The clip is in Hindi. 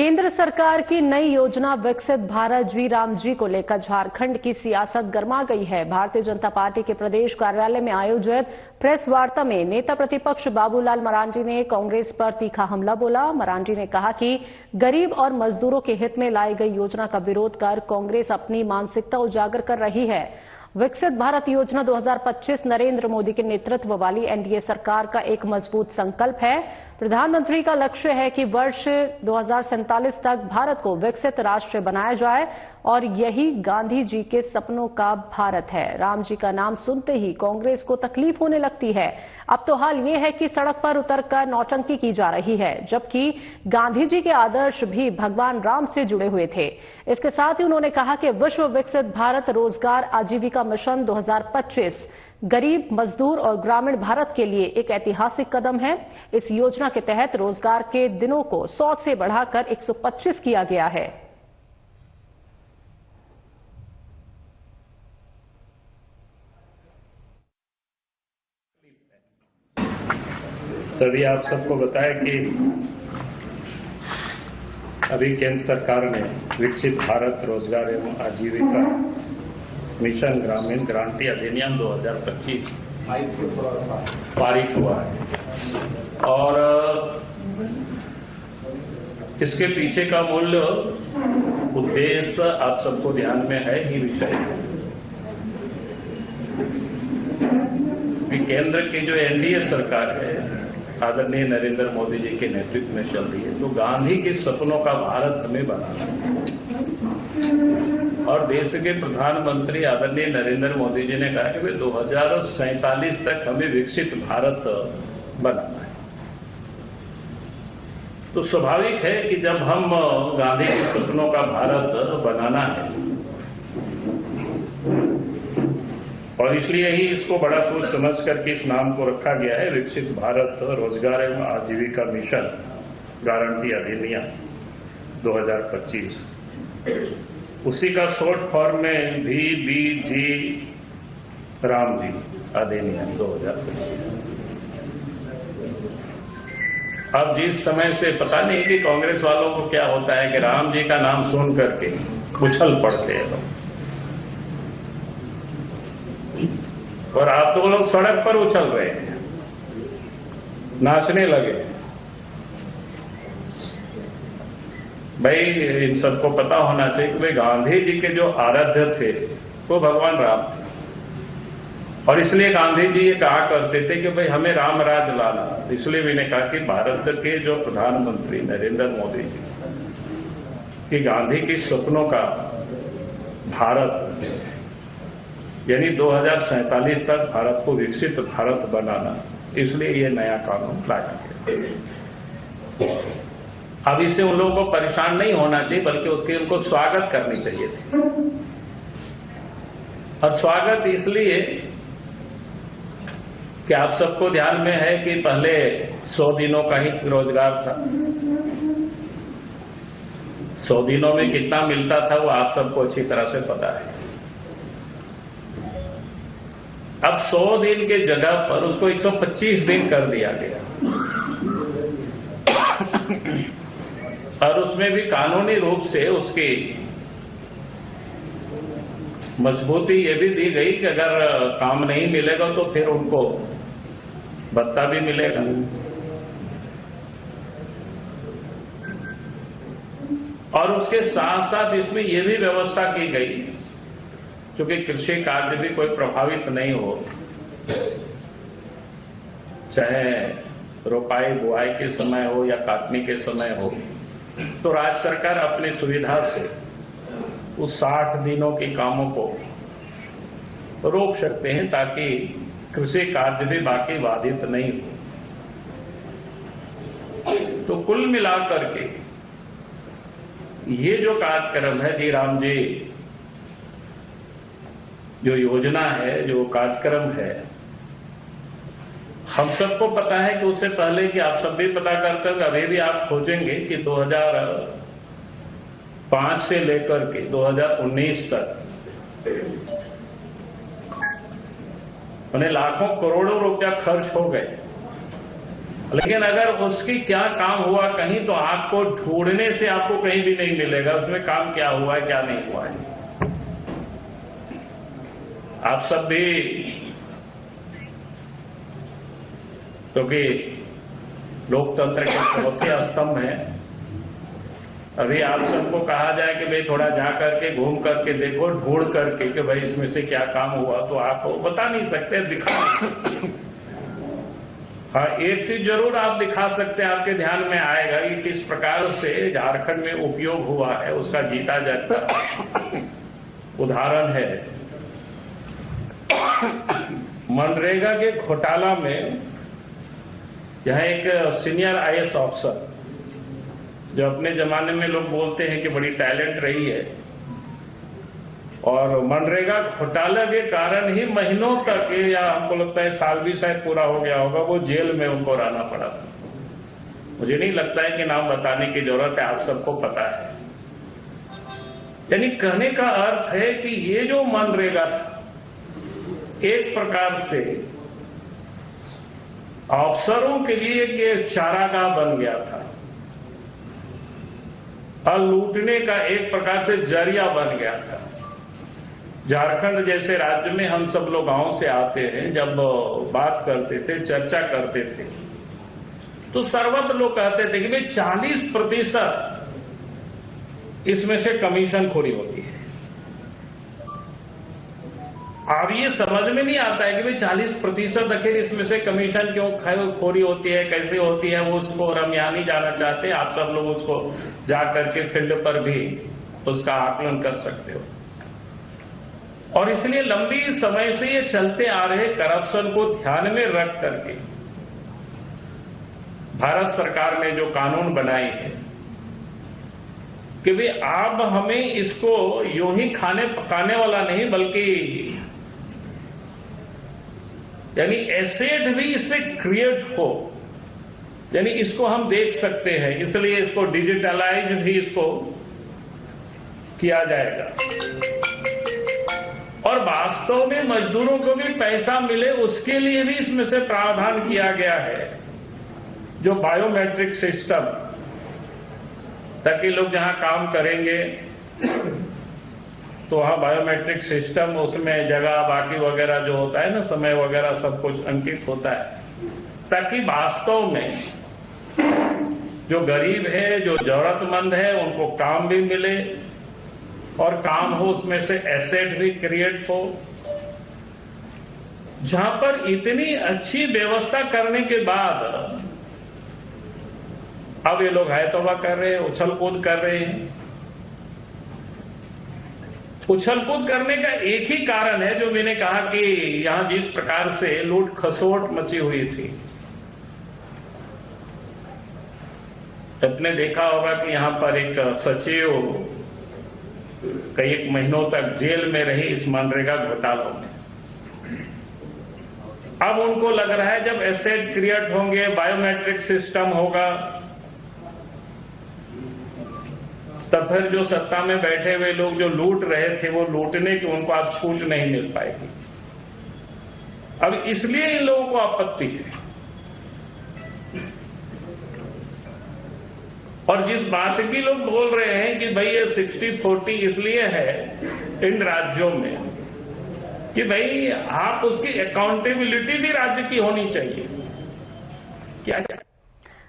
केंद्र सरकार की नई योजना विकसित भारत जी राम जी को लेकर झारखंड की सियासत गर्मा गई है। भारतीय जनता पार्टी के प्रदेश कार्यालय में आयोजित प्रेस वार्ता में नेता प्रतिपक्ष बाबूलाल मरांडी ने कांग्रेस पर तीखा हमला बोला। मरांडी ने कहा कि गरीब और मजदूरों के हित में लाई गई योजना का विरोध कर कांग्रेस अपनी मानसिकता उजागर कर रही है। विकसित भारत योजना 2025 नरेंद्र मोदी के नेतृत्व वाली एनडीए सरकार का एक मजबूत संकल्प है। प्रधानमंत्री का लक्ष्य है कि वर्ष 2047 तक भारत को विकसित राष्ट्र बनाया जाए और यही गांधी जी के सपनों का भारत है। राम जी का नाम सुनते ही कांग्रेस को तकलीफ होने लगती है। अब तो हाल ये है कि सड़क पर उतरकर नौटंकी की जा रही है, जबकि गांधी जी के आदर्श भी भगवान राम से जुड़े हुए थे। इसके साथ ही उन्होंने कहा कि विश्व विकसित भारत रोजगार आजीविका मिशन 2025 गरीब, मजदूर और ग्रामीण भारत के लिए एक ऐतिहासिक कदम है। इस योजना के तहत रोजगार के दिनों को 100 से बढ़ाकर 125 किया गया है। तभी आप सबको बताया कि अभी केंद्र सरकार ने विकसित भारत रोजगार एवं आजीविका मिशन ग्रामीण क्रांति अधिनियम 2025 पारित हुआ है और इसके पीछे का मूल उद्देश्य आप सबको ध्यान में है ही विषय कि केंद्र की जो एनडीए सरकार है आदरणीय नरेंद्र मोदी जी के नेतृत्व में चल रही है, तो गांधी के सपनों का भारत हमें बनाना है। और देश के प्रधानमंत्री आदरणीय नरेंद्र मोदी जी ने कहा कि 2047 तक हमें विकसित भारत बनाना है। तो स्वाभाविक है कि जब हम गांधी के सपनों का भारत बनाना है और इसलिए ही इसको बड़ा सोच समझ करके इस नाम को रखा गया है विकसित भारत रोजगार एवं आजीविका मिशन गारंटी अधिनियम 2025। उसी का शॉर्ट फॉर्म में VBG राम जी अधिनियम 2025। अब जिस समय से पता नहीं कि कांग्रेस वालों को क्या होता है कि राम जी का नाम सुन करके उछल पड़ते हैं लोग, और आप तो लोग सड़क पर उछल रहे हैं, नाचने लगे। भाई इन सबको पता होना चाहिए कि भाई गांधी जी के जो आराध्य थे वो भगवान राम थे, और इसलिए गांधी जी ये कहा करते थे कि भाई हमें राम राज लाना। इसलिए मैंने कहा कि भारत के जो प्रधानमंत्री नरेंद्र मोदी जी कि गांधी के सपनों का भारत यानी 2047 तक भारत को विकसित भारत बनाना, इसलिए ये नया कानून लाया गया। अब इससे उन लोगों को परेशान नहीं होना चाहिए, बल्कि उसके उनको स्वागत करनी चाहिए थी। और स्वागत इसलिए कि आप सबको ध्यान में है कि पहले 100 दिनों का ही रोजगार था। 100 दिनों में कितना मिलता था वो आप सबको अच्छी तरह से पता है। अब 100 दिन के जगह पर उसको 125 दिन कर दिया गया और उसमें भी कानूनी रूप से उसकी मजबूती ये भी दी गई कि अगर काम नहीं मिलेगा तो फिर उनको भत्ता भी मिलेगा। और उसके साथ साथ इसमें यह भी व्यवस्था की गई क्योंकि कृषि कार्य भी कोई प्रभावित नहीं हो, चाहे रोपाई बुआई के समय हो या काटने के समय हो, तो राज्य सरकार अपनी सुविधा से उस 60 दिनों के कामों को रोक सकते हैं ताकि कृषि कार्य भी बाकी बाधित नहीं हो। तो कुल मिलाकर के ये जो कार्यक्रम है जी राम जी जो योजना है, जो कार्यक्रम है, हम सबको पता है कि उससे पहले कि आप सब भी पता करते हो, अभी भी आप खोजेंगे कि 2005 से लेकर के 2019 तक उन्हें लाखों करोड़ों रुपया खर्च हो गए लेकिन अगर उसकी क्या काम हुआ कहीं, तो आपको ढूंढने से आपको कहीं भी नहीं मिलेगा उसमें काम क्या हुआ है क्या नहीं हुआ है। आप सब भी, क्योंकि लोकतंत्र के चौथे स्तंभ हैं, अभी आप सबको कहा जाए कि भाई थोड़ा जा करके घूम करके देखो, ढूंढ करके कि भाई इसमें से क्या काम हुआ, तो आप बता नहीं सकते, दिखा नहीं सकते। हाँ, एक चीज जरूर आप दिखा सकते हैं, आपके ध्यान में आएगा कि किस प्रकार से झारखंड में उपयोग हुआ है, उसका जीता जागता उदाहरण है। मनरेगा के घोटाला में यहां एक सीनियर आईएएस अफसर, जो अपने जमाने में लोग बोलते हैं कि बड़ी टैलेंट रही है, और मनरेगा घोटाला के कारण ही महीनों तक, या हमको लगता है साल भी शायद पूरा हो गया होगा, वो जेल में उनको रहना पड़ा था। मुझे नहीं लगता है कि नाम बताने की जरूरत है, आप सबको पता है। यानी कहने का अर्थ है कि ये जो मनरेगा था, एक प्रकार से अफसरों के लिए एक चारागाह बन गया था, और लूटने का एक प्रकार से जरिया बन गया था। झारखंड जैसे राज्य में हम सब लोग गांव से आते हैं, जब बात करते थे, चर्चा करते थे, तो सर्वत्र लोग कहते थे कि भाई 40% इसमें से कमीशनखोरी होती है। अब ये समझ में नहीं आता है कि भाई 40% आखिर इसमें से कमीशन क्यों खोरी होती है, कैसे होती है, वो उसको हम यहाँ नहीं जाना चाहते। आप सब लोग उसको जा करके फील्ड पर भी उसका आकलन कर सकते हो। और इसलिए लंबी समय से ये चलते आ रहे करप्शन को ध्यान में रख करके भारत सरकार ने जो कानून बनाए हैं कि भाई आप हमें इसको यूं ही खाने पकाने वाला नहीं, बल्कि यानी एसेट भी इससे क्रिएट हो, यानी इसको हम देख सकते हैं, इसलिए इसको डिजिटलाइज भी इसको किया जाएगा। और वास्तव में मजदूरों को भी पैसा मिले, उसके लिए भी इसमें से प्रावधान किया गया है, जो बायोमेट्रिक सिस्टम, ताकि लोग जहां काम करेंगे तो वहां बायोमेट्रिक सिस्टम, उसमें जगह बाकी वगैरह जो होता है ना, समय वगैरह सब कुछ अंकित होता है, ताकि वास्तव में जो गरीब है, जो जरूरतमंद है, उनको काम भी मिले, और काम हो उसमें से एसेट भी क्रिएट हो। जहां पर इतनी अच्छी व्यवस्था करने के बाद अब ये लोग है तौबा कर रहे हैं, उछल कूद कर रहे हैं। उछल कूद करने का एक ही कारण है, जो मैंने कहा कि यहां जिस प्रकार से लूट खसोट मची हुई थी। आपने देखा होगा कि यहां पर एक सचिव कई एक महीनों तक जेल में रही इस मनरेगा घोटालों में। अब उनको लग रहा है जब एसेट क्रिएट होंगे, बायोमेट्रिक सिस्टम होगा, तब फिर जो सत्ता में बैठे हुए लोग जो लूट रहे थे, वो लूटने की उनको अब छूट नहीं मिल पाएगी। अब इसलिए इन लोगों को आपत्ति है। और जिस बात की लोग बोल रहे हैं कि भाई ये 60-40 इसलिए है इन राज्यों में कि भाई आप उसकी अकाउंटेबिलिटी भी राज्य की होनी चाहिए। क्या